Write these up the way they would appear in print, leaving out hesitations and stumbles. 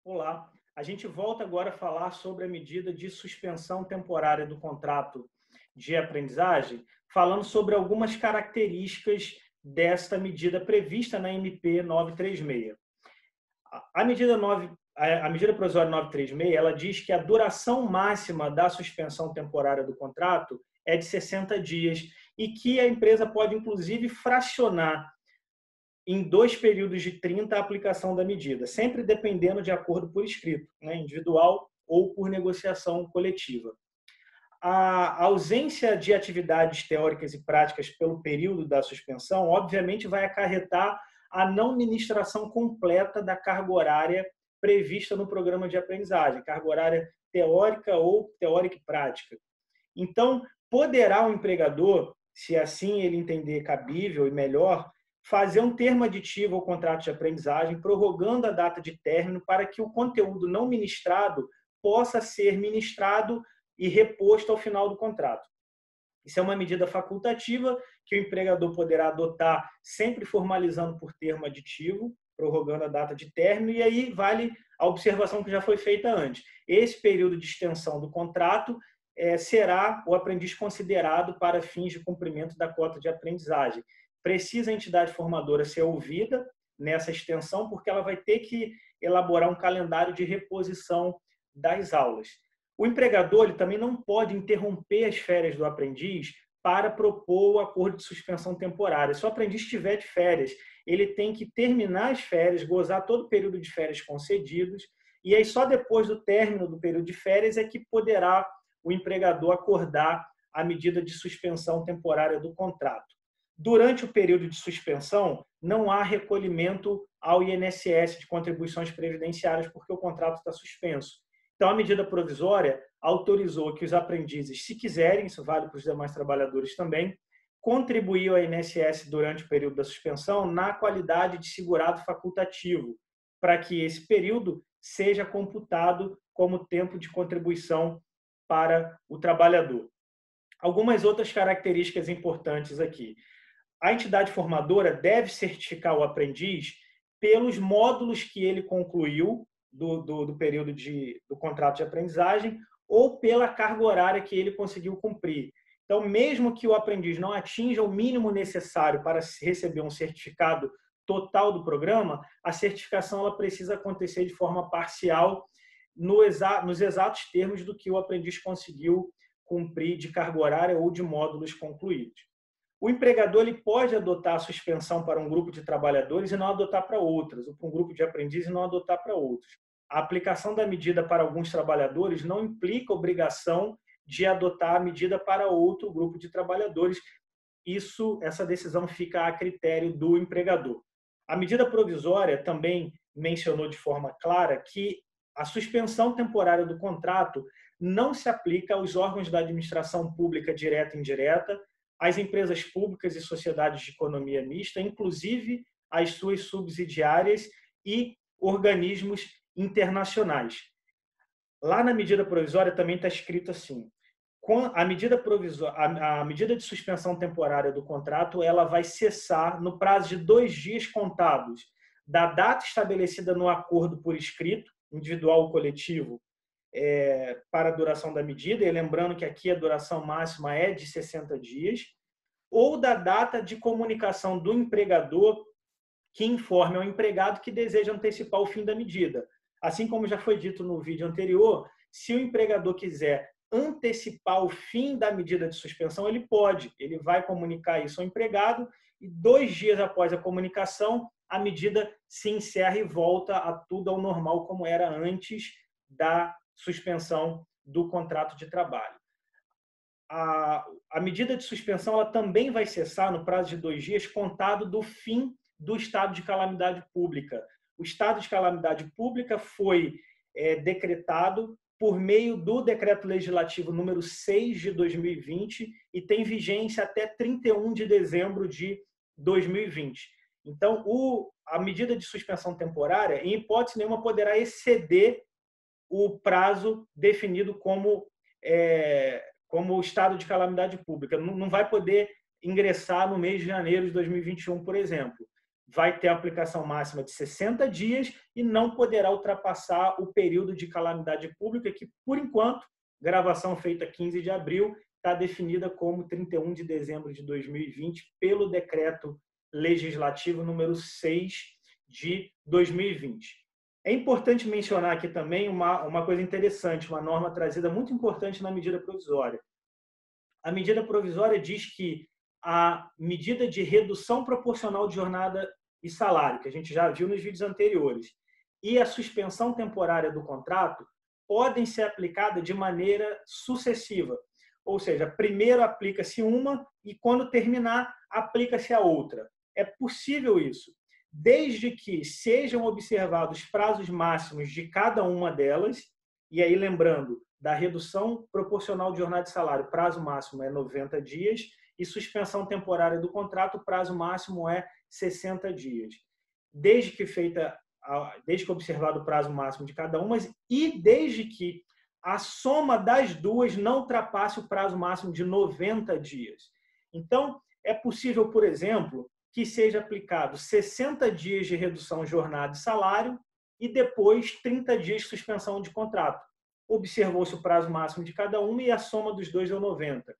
Olá, a gente volta agora a falar sobre a medida de suspensão temporária do contrato de aprendizagem, falando sobre algumas características desta medida prevista na MP 936. A medida 9, a medida provisória 936, ela diz que a duração máxima da suspensão temporária do contrato é de 60 dias e que a empresa pode, inclusive, fracionar em 2 períodos de 30 a aplicação da medida, sempre dependendo de acordo por escrito, né, individual ou por negociação coletiva. A ausência de atividades teóricas e práticas pelo período da suspensão, obviamente, vai acarretar a não ministração completa da carga horária prevista no programa de aprendizagem, carga horária teórica ou teórica e prática. Então, poderá o empregador, se assim ele entender cabível e melhor, fazer um termo aditivo ao contrato de aprendizagem, prorrogando a data de término para que o conteúdo não ministrado possa ser ministrado e reposto ao final do contrato. Isso é uma medida facultativa que o empregador poderá adotar, sempre formalizando por termo aditivo, prorrogando a data de término, e aí vale a observação que já foi feita antes. Esse período de extensão do contrato será o aprendiz considerado para fins de cumprimento da cota de aprendizagem. Precisa a entidade formadora ser ouvida nessa extensão, porque ela vai ter que elaborar um calendário de reposição das aulas. O empregador ele também não pode interromper as férias do aprendiz para propor o acordo de suspensão temporária. Se o aprendiz estiver de férias, ele tem que terminar as férias, gozar todo o período de férias concedidos, e aí só depois do término do período de férias é que poderá o empregador acordar a medida de suspensão temporária do contrato. Durante o período de suspensão, não há recolhimento ao INSS de contribuições previdenciárias, porque o contrato está suspenso. Então, a medida provisória autorizou que os aprendizes, se quiserem, isso vale para os demais trabalhadores também, contribuir ao INSS durante o período da suspensão na qualidade de segurado facultativo, para que esse período seja computado como tempo de contribuição para o trabalhador. Algumas outras características importantes aqui. A entidade formadora deve certificar o aprendiz pelos módulos que ele concluiu do período do contrato de aprendizagem ou pela carga horária que ele conseguiu cumprir. Então, mesmo que o aprendiz não atinja o mínimo necessário para receber um certificado total do programa, a certificação ela precisa acontecer de forma parcial nos exatos termos do que o aprendiz conseguiu cumprir de carga horária ou de módulos concluídos. O empregador ele pode adotar a suspensão para um grupo de trabalhadores e não adotar para outros, ou para um grupo de aprendizes e não adotar para outros. A aplicação da medida para alguns trabalhadores não implica obrigação de adotar a medida para outro grupo de trabalhadores. Essa decisão fica a critério do empregador. A medida provisória também mencionou de forma clara que a suspensão temporária do contrato não se aplica aos órgãos da administração pública direta e indireta, às empresas públicas e sociedades de economia mista, inclusive às suas subsidiárias e organismos internacionais. Lá na medida provisória também está escrito assim: a medida de suspensão temporária do contrato ela vai cessar no prazo de 2 dias contados da data estabelecida no acordo por escrito, individual ou coletivo, para a duração da medida, e lembrando que aqui a duração máxima é de 60 dias, ou da data de comunicação do empregador que informe ao empregado que deseja antecipar o fim da medida. Assim como já foi dito no vídeo anterior, se o empregador quiser antecipar o fim da medida de suspensão, ele pode. Ele vai comunicar isso ao empregado e 2 dias após a comunicação, a medida se encerra e volta a tudo ao normal como era antes da suspensão do contrato de trabalho. A medida de suspensão ela também vai cessar no prazo de 2 dias, contado do fim do estado de calamidade pública. O estado de calamidade pública foi decretado por meio do Decreto Legislativo número 6 de 2020 e tem vigência até 31 de dezembro de 2020. Então, a medida de suspensão temporária, em hipótese nenhuma, poderá exceder o prazo definido como estado de calamidade pública. Não vai poder ingressar no mês de janeiro de 2021, por exemplo. vai ter a aplicação máxima de 60 dias e não poderá ultrapassar o período de calamidade pública, que, por enquanto, gravação feita 15 de abril, está definida como 31 de dezembro de 2020 pelo Decreto Legislativo número 6 de 2020. É importante mencionar aqui também uma coisa interessante, uma norma trazida muito importante na medida provisória. A medida provisória diz que a medida de redução proporcional de jornada e salário, que a gente já viu nos vídeos anteriores, e a suspensão temporária do contrato podem ser aplicadas de maneira sucessiva. Ou seja, primeiro aplica-se uma e, quando terminar, aplica-se a outra. É possível isso, desde que sejam observados prazos máximos de cada uma delas, e aí lembrando, da redução proporcional de jornada e salário, prazo máximo é 90 dias, e suspensão temporária do contrato, o prazo máximo é 60 dias. Desde que observado o prazo máximo de cada uma e desde que a soma das duas não ultrapasse o prazo máximo de 90 dias. Então, é possível, por exemplo, que seja aplicado 60 dias de redução de jornada e salário e depois 30 dias de suspensão de contrato. Observou-se o prazo máximo de cada uma e a soma dos dois deu 90.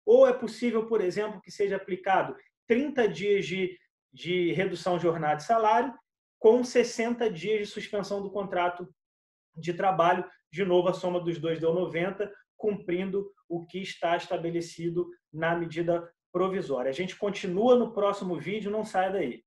Ou é possível, por exemplo, que seja aplicado 30 dias de redução de jornada e salário com 60 dias de suspensão do contrato de trabalho. De novo, a soma dos dois deu 90, cumprindo o que está estabelecido na medida provisória. A gente continua no próximo vídeo, não saia daí.